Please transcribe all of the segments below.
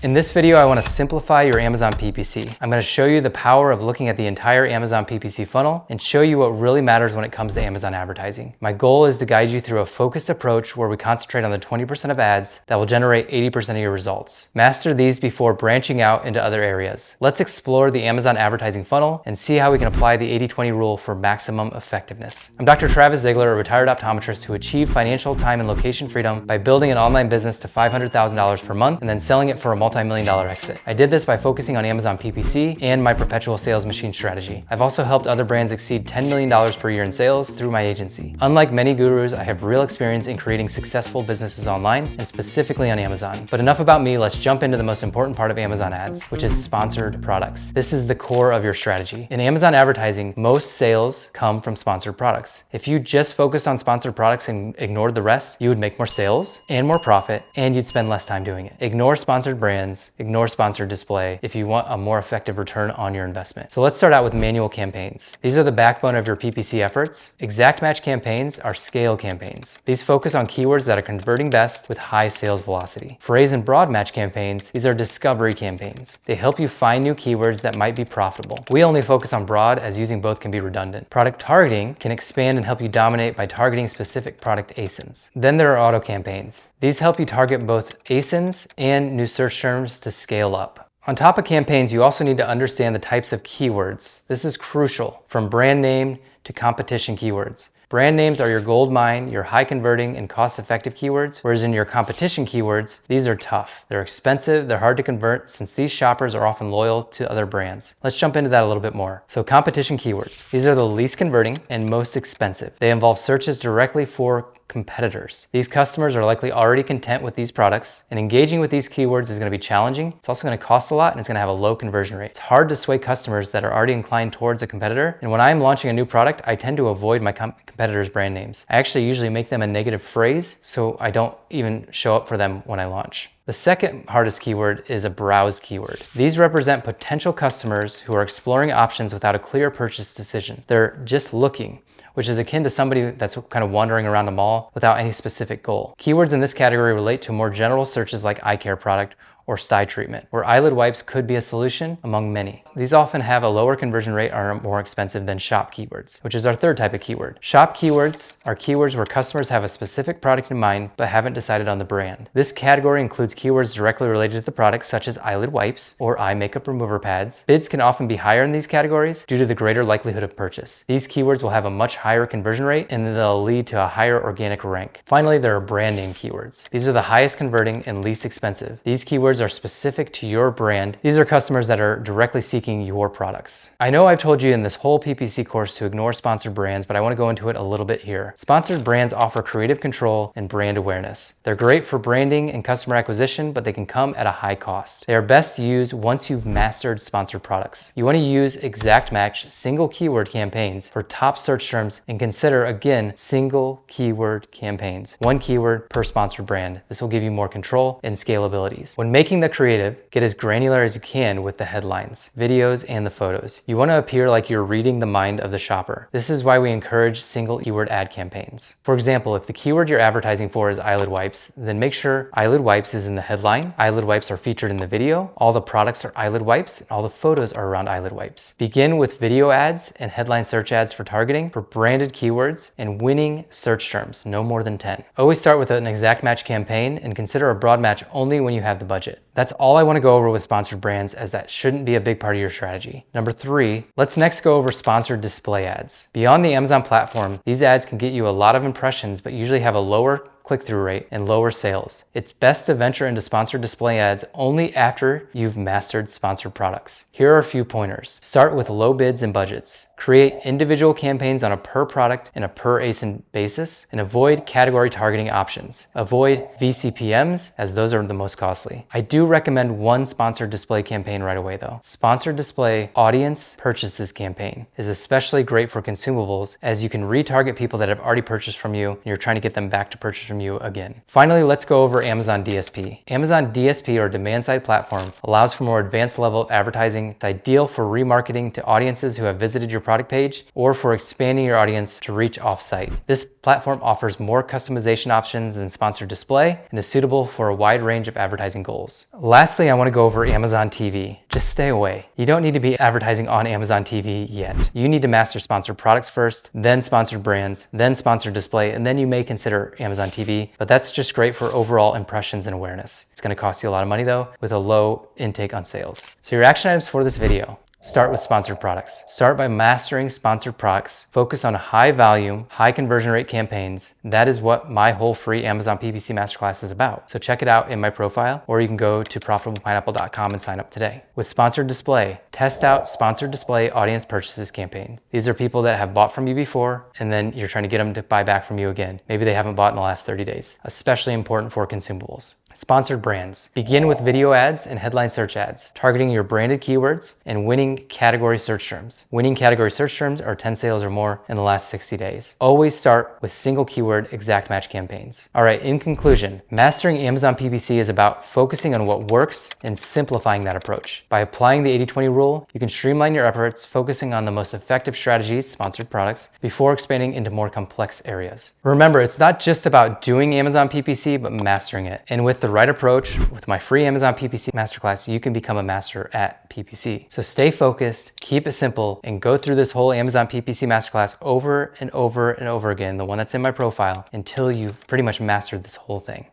In this video, I want to simplify your Amazon PPC. I'm going to show you the power of looking at the entire Amazon PPC funnel and show you what really matters when it comes to Amazon advertising. My goal is to guide you through a focused approach where we concentrate on the 20% of ads that will generate 80% of your results. Master these before branching out into other areas. Let's explore the Amazon advertising funnel and see how we can apply the 80-20 rule for maximum effectiveness. I'm Dr. Travis Ziegler, a retired optometrist who achieved financial time and location freedom by building an online business to $500,000 per month and then selling it for a multi-million-dollar exit. I did this by focusing on Amazon PPC and my perpetual sales machine strategy. I've also helped other brands exceed $10 million per year in sales through my agency. Unlike many gurus, I have real experience in creating successful businesses online and specifically on Amazon. But enough about me, let's jump into the most important part of Amazon ads, which is sponsored products. This is the core of your strategy. In Amazon advertising, most sales come from sponsored products. If you just focused on sponsored products and ignored the rest, you would make more sales and more profit, and you'd spend less time doing it. Ignore sponsored brands, ignore sponsored display if you want a more effective return on your investment. So let's start out with manual campaigns. These are the backbone of your PPC efforts. Exact match campaigns are scale campaigns. These focus on keywords that are converting best with high sales velocity. Phrase and broad match campaigns, these are discovery campaigns. They help you find new keywords that might be profitable. We only focus on broad as using both can be redundant. Product targeting can expand and help you dominate by targeting specific product ASINs. Then there are auto campaigns. These help you target both ASINs and new search terms to scale up. On top of campaigns, you also need to understand the types of keywords. This is crucial, from brand name to competition keywords. Brand names are your gold mine, your high converting and cost-effective keywords, whereas in your competition keywords, these are tough. They're expensive, they're hard to convert since these shoppers are often loyal to other brands. Let's jump into that a little bit more. So competition keywords. These are the least converting and most expensive. They involve searches directly for competitors. These customers are likely already content with these products, and engaging with these keywords is going to be challenging. It's also going to cost a lot and it's going to have a low conversion rate. It's hard to sway customers that are already inclined towards a competitor, and when I'm launching a new product, I tend to avoid my competitors' brand names. I actually usually make them a negative phrase so I don't even show up for them when I launch. The second hardest keyword is a browse keyword. These represent potential customers who are exploring options without a clear purchase decision. They're just looking, which is akin to somebody that's kind of wandering around a mall without any specific goal. Keywords in this category relate to more general searches like eye care product or stye treatment, where eyelid wipes could be a solution among many. These often have a lower conversion rate and are more expensive than shop keywords, which is our third type of keyword. Shop keywords are keywords where customers have a specific product in mind but haven't decided on the brand. This category includes keywords directly related to the product, such as eyelid wipes or eye makeup remover pads. Bids can often be higher in these categories due to the greater likelihood of purchase. These keywords will have a much higher conversion rate and they'll lead to a higher organic rank. Finally, there are brand name keywords. These are the highest converting and least expensive. These keywords are specific to your brand. These are customers that are directly seeking your products. I know I've told you in this whole PPC course to ignore sponsored brands, but I want to go into it a little bit here. Sponsored brands offer creative control and brand awareness. They're great for branding and customer acquisition, but they can come at a high cost. They are best used once you've mastered sponsored products. You want to use exact match single keyword campaigns for top search terms and consider, again, single keyword campaigns. One keyword per sponsored brand. This will give you more control and scalabilities. When making the creative, get as granular as you can with the headlines, videos, and the photos. You want to appear like you're reading the mind of the shopper. This is why we encourage single keyword ad campaigns. For example, if the keyword you're advertising for is eyelid wipes, then make sure eyelid wipes is in the headline, eyelid wipes are featured in the video, all the products are eyelid wipes, and all the photos are around eyelid wipes. Begin with video ads and headline search ads for targeting for branded keywords and winning search terms, no more than 10. Always start with an exact match campaign and consider a broad match only when you have the budget. That's all I want to go over with sponsored brands, as that shouldn't be a big part of your strategy. Number 3, let's next go over sponsored display ads. Beyond the Amazon platform, these ads can get you a lot of impressions, but usually have a lower click-through rate and lower sales. It's best to venture into sponsored display ads only after you've mastered sponsored products. Here are a few pointers. Start with low bids and budgets. Create individual campaigns on a per product and a per ASIN basis, and avoid category targeting options. Avoid VCPMs, as those are the most costly. I do recommend one sponsored display campaign right away though. Sponsored display audience purchases campaign is especially great for consumables, as you can retarget people that have already purchased from you and you're trying to get them back to purchase from from you again. Finally, let's go over Amazon DSP. Amazon DSP, or demand side platform, allows for more advanced level of advertising. It's ideal for remarketing to audiences who have visited your product page or for expanding your audience to reach off-site. This platform offers more customization options than sponsored display and is suitable for a wide range of advertising goals. Lastly, I want to go over Amazon TV. Just stay away. You don't need to be advertising on Amazon TV yet. You need to master sponsored products first, then sponsored brands, then sponsored display, and then you may consider Amazon TV, but that's just great for overall impressions and awareness. It's going to cost you a lot of money though, with a low intake on sales. So your action items for this video: start with sponsored products. Start by mastering sponsored products. Focus on high volume, high conversion rate campaigns. That is what my whole free Amazon PPC masterclass is about. So check it out in my profile, or you can go to profitablepineapple.com and sign up today. With sponsored display, test out sponsored display audience purchases campaign. These are people that have bought from you before, and then you're trying to get them to buy back from you again. Maybe they haven't bought in the last 30 days. Especially important for consumables. Sponsored brands. Begin with video ads and headline search ads, targeting your branded keywords and winning category search terms. Winning category search terms are 10 sales or more in the last 60 days. Always start with single keyword exact match campaigns. All right, in conclusion, mastering Amazon PPC is about focusing on what works and simplifying that approach. By applying the 80-20 rule, you can streamline your efforts, focusing on the most effective strategies, sponsored products, before expanding into more complex areas. Remember, it's not just about doing Amazon PPC, but mastering it. And with the right approach, with my free Amazon PPC masterclass, you can become a master at PPC. So stay focused, keep it simple, and go through this whole Amazon PPC masterclass over and over and over again, the one that's in my profile, until you've pretty much mastered this whole thing.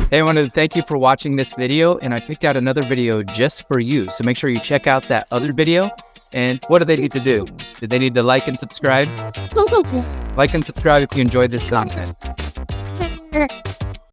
Hey, I wanted to thank you for watching this video, and I picked out another video just for you. So make sure you check out that other video. And what do they need to do? Do they need to like and subscribe? Like and subscribe if you enjoyed this content.